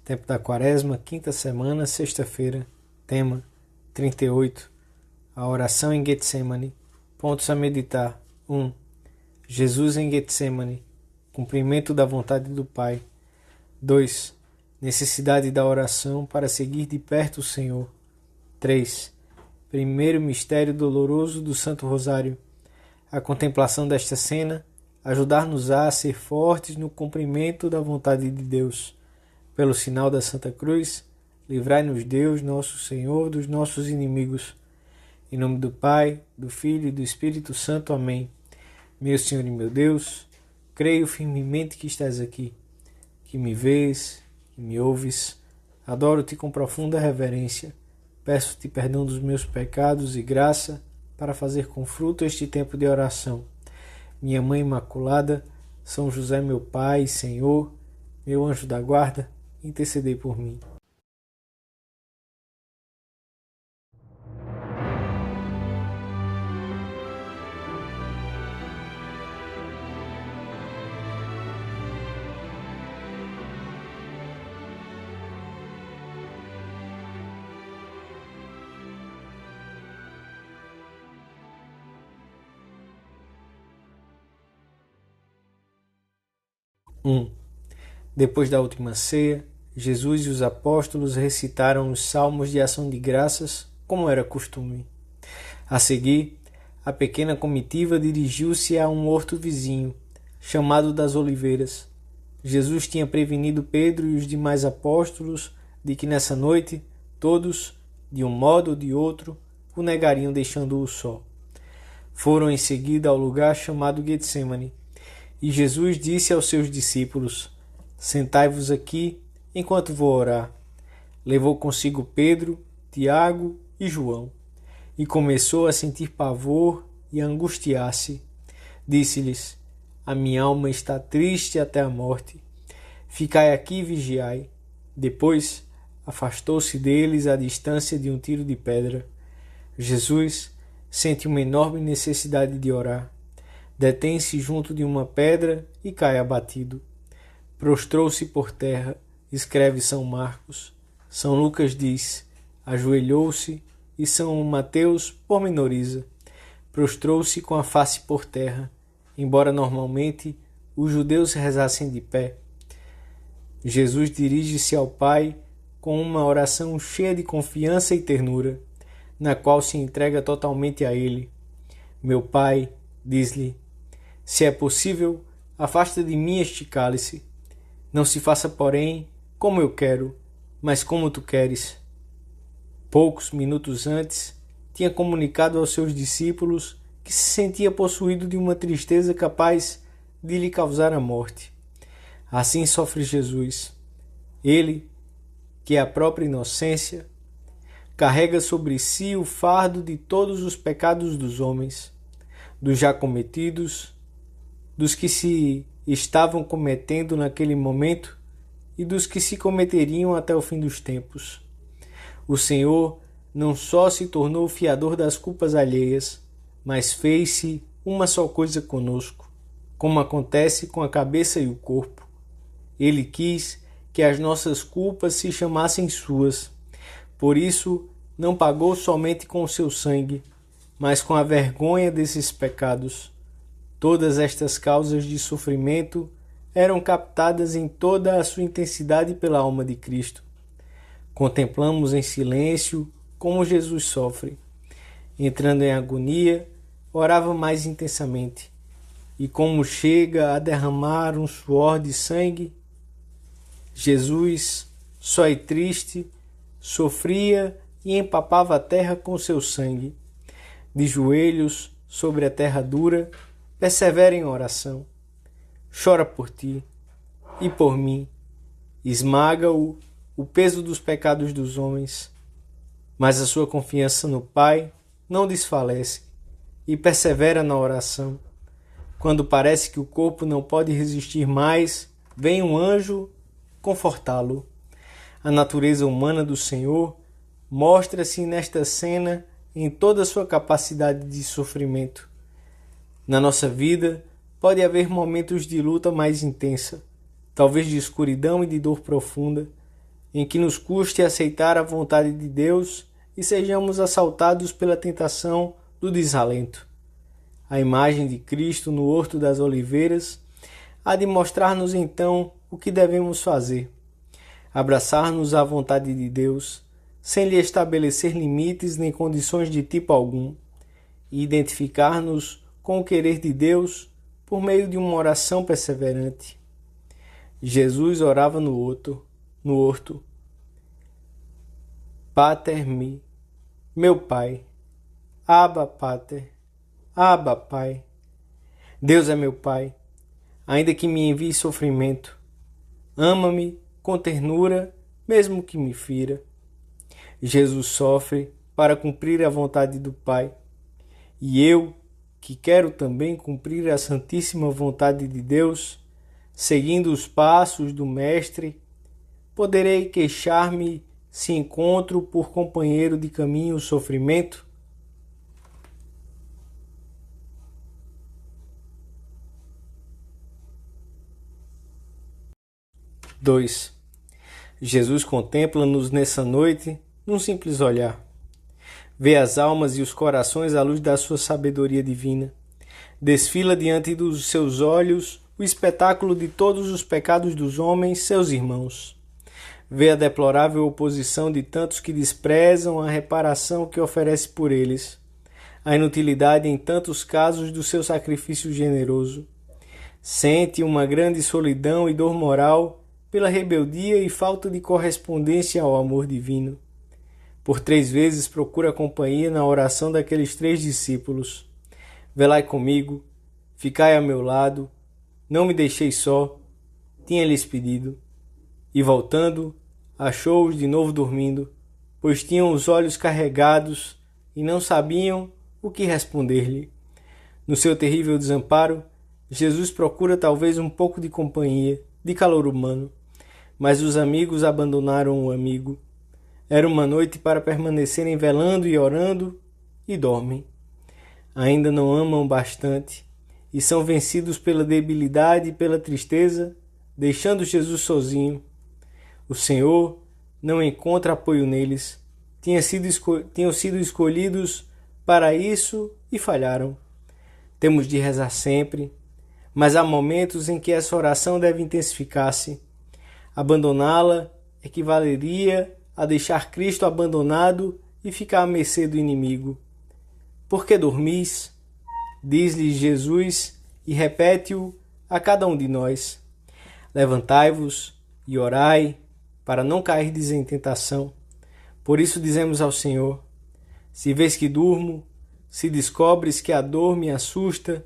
Tempo da Quaresma, quinta semana, sexta-feira. Tema 38. A oração em Getsemane. Pontos a meditar. 1. Jesus em Getsemane. Cumprimento da vontade do Pai. 2. Necessidade da oração para seguir de perto o Senhor. 3. Primeiro mistério doloroso do Santo Rosário. A contemplação desta cena ajudar-nos-á a ser fortes no cumprimento da vontade de Deus. Pelo sinal da Santa Cruz, livrai-nos Deus, nosso Senhor, dos nossos inimigos. Em nome do Pai, do Filho e do Espírito Santo. Amém. Meu Senhor e meu Deus, creio firmemente que estás aqui, que me vês, que me ouves. Adoro-te com profunda reverência. Peço-te perdão dos meus pecados e graça para fazer com fruto este tempo de oração. Minha Mãe Imaculada, São José meu Pai e Senhor, meu anjo da guarda, intercedei por mim. Depois da última ceia, Jesus e os apóstolos recitaram os salmos de ação de graças, como era costume. A seguir, a pequena comitiva dirigiu-se a um horto vizinho, chamado das Oliveiras. Jesus tinha prevenido Pedro e os demais apóstolos de que nessa noite todos, de um modo ou de outro, o negariam deixando-o só. Foram em seguida ao lugar chamado Getsemane, e Jesus disse aos seus discípulos: Sentai-vos aqui, enquanto vou orar. Levou consigo Pedro, Tiago e João, e começou a sentir pavor e a angustiar-se. Disse-lhes: A minha alma está triste até a morte. Ficai aqui e vigiai. Depois afastou-se deles à distância de um tiro de pedra. Jesus sente uma enorme necessidade de orar. Detém-se junto de uma pedra e cai abatido. Prostrou-se por terra, escreve São Marcos. São Lucas diz: ajoelhou-se, e São Mateus pormenoriza: prostrou-se com a face por terra, embora normalmente os judeus rezassem de pé. Jesus dirige-se ao Pai com uma oração cheia de confiança e ternura, na qual se entrega totalmente a Ele. Meu Pai, diz-lhe, se é possível, afasta de mim este cálice. Não se faça, porém, como eu quero, mas como tu queres. Poucos minutos antes, tinha comunicado aos seus discípulos que se sentia possuído de uma tristeza capaz de lhe causar a morte. Assim sofre Jesus. Ele, que é a própria inocência, carrega sobre si o fardo de todos os pecados dos homens, dos já cometidos, dos que se estavam cometendo naquele momento e dos que se cometeriam até o fim dos tempos. O Senhor não só se tornou o fiador das culpas alheias, mas fez-se uma só coisa conosco, como acontece com a cabeça e o corpo. Ele quis que as nossas culpas se chamassem suas. Por isso, não pagou somente com o seu sangue, mas com a vergonha desses pecados. Todas estas causas de sofrimento eram captadas em toda a sua intensidade pela alma de Cristo. Contemplamos em silêncio como Jesus sofre. Entrando em agonia, orava mais intensamente. E como chega a derramar um suor de sangue, Jesus, só e triste, sofria e empapava a terra com seu sangue. De joelhos sobre a terra dura, persevera em oração. Chora por ti e por mim. Esmaga-o o peso dos pecados dos homens. Mas a sua confiança no Pai não desfalece e persevera na oração. Quando parece que o corpo não pode resistir mais, vem um anjo confortá-lo. A natureza humana do Senhor mostra-se nesta cena em toda a sua capacidade de sofrimento. Na nossa vida, pode haver momentos de luta mais intensa, talvez de escuridão e de dor profunda, em que nos custe aceitar a vontade de Deus e sejamos assaltados pela tentação do desalento. A imagem de Cristo no Horto das Oliveiras há de mostrar-nos então o que devemos fazer. Abraçar-nos à vontade de Deus, sem lhe estabelecer limites nem condições de tipo algum, e identificar-nos com o querer de Deus por meio de uma oração perseverante. Jesus orava no horto. Pater mi, meu Pai. Abba, Pater. Abba, Pai. Deus é meu Pai, ainda que me envie sofrimento. Ama-me com ternura, mesmo que me fira. Jesus sofre para cumprir a vontade do Pai. E eu, que quero também cumprir a santíssima vontade de Deus, seguindo os passos do Mestre, poderei queixar-me se encontro por companheiro de caminho o sofrimento? Dois. Jesus contempla-nos nessa noite num simples olhar. Vê as almas e os corações à luz da sua sabedoria divina. Desfila diante dos seus olhos o espetáculo de todos os pecados dos homens, seus irmãos. Vê a deplorável oposição de tantos que desprezam a reparação que oferece por eles, a inutilidade em tantos casos do seu sacrifício generoso. Sente uma grande solidão e dor moral pela rebeldia e falta de correspondência ao amor divino. Por 3 vezes procura companhia na oração daqueles 3 discípulos. Velai comigo, ficai a meu lado, não me deixeis só, tinha-lhes pedido. E voltando, achou-os de novo dormindo, pois tinham os olhos carregados e não sabiam o que responder-lhe. No seu terrível desamparo, Jesus procura talvez um pouco de companhia, de calor humano, mas os amigos abandonaram o amigo. Era uma noite para permanecerem velando e orando, e dormem. Ainda não amam bastante, e são vencidos pela debilidade e pela tristeza, deixando Jesus sozinho. O Senhor não encontra apoio neles. Tinham sido escolhidos para isso e falharam. Temos de rezar sempre, mas há momentos em que essa oração deve intensificar-se. Abandoná-la equivaleria a deixar Cristo abandonado e ficar à mercê do inimigo. Por que dormis? Diz-lhe Jesus e repete-o a cada um de nós. Levantai-vos e orai, para não cairdes em tentação. Por isso dizemos ao Senhor: se vês que durmo, se descobres que a dor me assusta,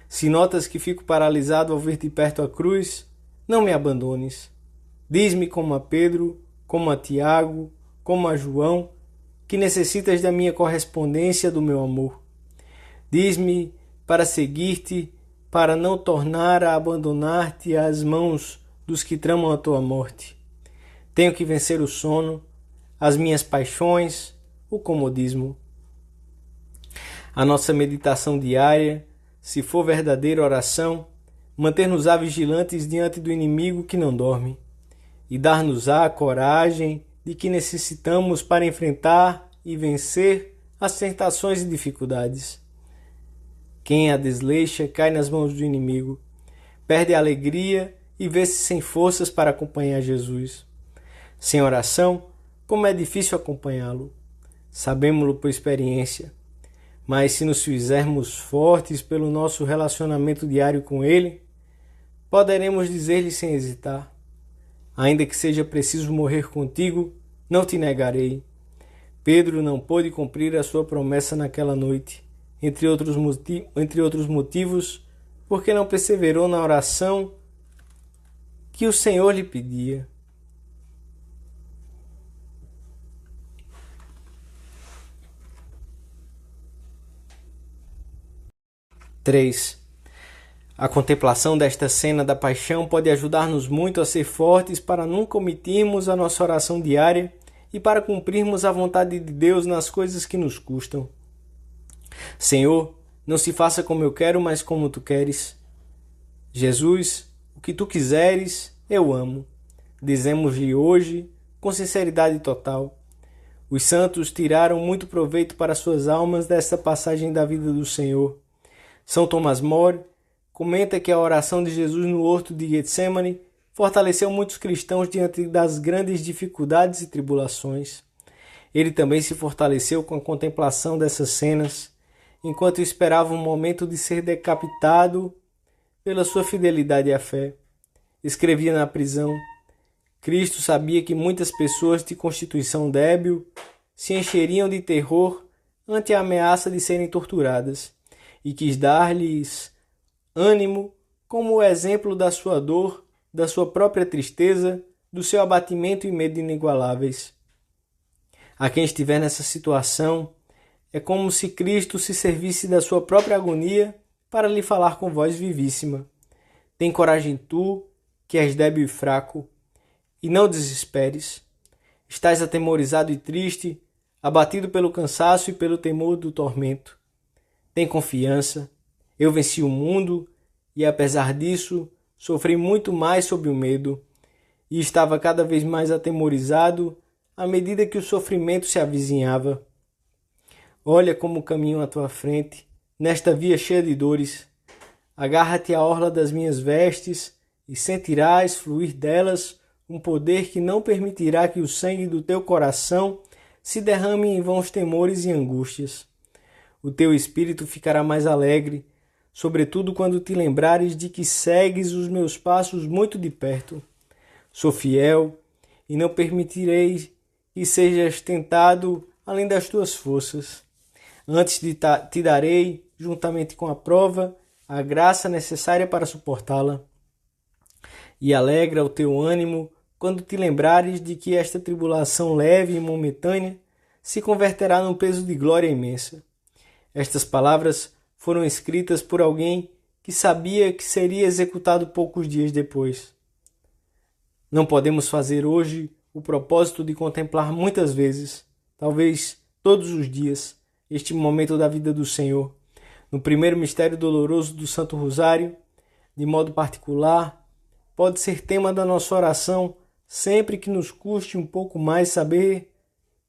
se notas que fico paralisado ao ver de perto a cruz, não me abandones. Diz-me como a Pedro, como a Tiago, como a João, que necessitas da minha correspondência, do meu amor. Diz-me para seguir-te, para não tornar a abandonar-te às mãos dos que tramam a tua morte. Tenho que vencer o sono, as minhas paixões, o comodismo. A nossa meditação diária, se for verdadeira oração, manter-nos-á vigilantes diante do inimigo que não dorme, e dar-nos-á a coragem de que necessitamos para enfrentar e vencer as tentações e dificuldades. Quem a desleixa cai nas mãos do inimigo, perde a alegria e vê-se sem forças para acompanhar Jesus. Sem oração, como é difícil acompanhá-lo. Sabemo-lo por experiência. Mas se nos fizermos fortes pelo nosso relacionamento diário com ele, poderemos dizer-lhe sem hesitar: ainda que seja preciso morrer contigo, não te negarei. Pedro não pôde cumprir a sua promessa naquela noite, entre outros motivos, porque não perseverou na oração que o Senhor lhe pedia. 3. A contemplação desta cena da paixão pode ajudar-nos muito a ser fortes para nunca omitirmos a nossa oração diária e para cumprirmos a vontade de Deus nas coisas que nos custam. Senhor, não se faça como eu quero, mas como tu queres. Jesus, o que tu quiseres, eu amo. Dizemos-lhe hoje, com sinceridade total. Os santos tiraram muito proveito para suas almas desta passagem da vida do Senhor. São Tomás More comenta que a oração de Jesus no horto de Getsemane fortaleceu muitos cristãos diante das grandes dificuldades e tribulações. Ele também se fortaleceu com a contemplação dessas cenas, enquanto esperava um momento de ser decapitado pela sua fidelidade à fé. Escrevia na prisão: Cristo sabia que muitas pessoas de constituição débil se encheriam de terror ante a ameaça de serem torturadas, e quis dar-lhes ânimo como o exemplo da sua dor, da sua própria tristeza, do seu abatimento e medo inigualáveis. A quem estiver nessa situação, é como se Cristo se servisse da sua própria agonia para lhe falar com voz vivíssima. Tem coragem tu, que és débil e fraco, e não desesperes. Estás atemorizado e triste, abatido pelo cansaço e pelo temor do tormento. Tem confiança. Eu venci o mundo e, apesar disso, sofri muito mais sob o medo e estava cada vez mais atemorizado à medida que o sofrimento se avizinhava. Olha como caminho à tua frente, nesta via cheia de dores. Agarra-te à orla das minhas vestes e sentirás fluir delas um poder que não permitirá que o sangue do teu coração se derrame em vãos temores e angústias. O teu espírito ficará mais alegre, sobretudo quando te lembrares de que segues os meus passos muito de perto. Sou fiel e não permitirei que sejas tentado além das tuas forças. Antes te darei, juntamente com a prova, a graça necessária para suportá-la. E alegra o teu ânimo quando te lembrares de que esta tribulação leve e momentânea se converterá num peso de glória imensa. Estas palavras foram escritas por alguém que sabia que seria executado poucos dias depois. Não podemos fazer hoje o propósito de contemplar muitas vezes, talvez todos os dias, este momento da vida do Senhor. No primeiro mistério doloroso do Santo Rosário, de modo particular, pode ser tema da nossa oração sempre que nos custe um pouco mais saber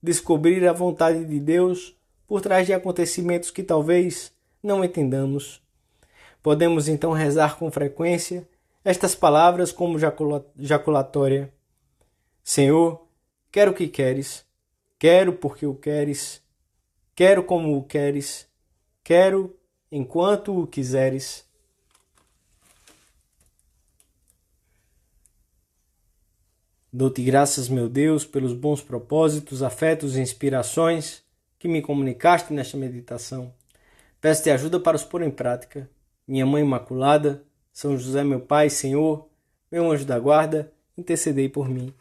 descobrir a vontade de Deus por trás de acontecimentos que talvez não entendamos. Podemos então rezar com frequência estas palavras como jaculatória. Senhor, quero o que queres, quero porque o queres, quero como o queres, quero enquanto o quiseres. Dou-te graças, meu Deus, pelos bons propósitos, afetos e inspirações que me comunicaste nesta meditação. Peço-te ajuda para os pôr em prática. Minha Mãe Imaculada, São José, meu Pai, Senhor, meu anjo da guarda, intercedei por mim.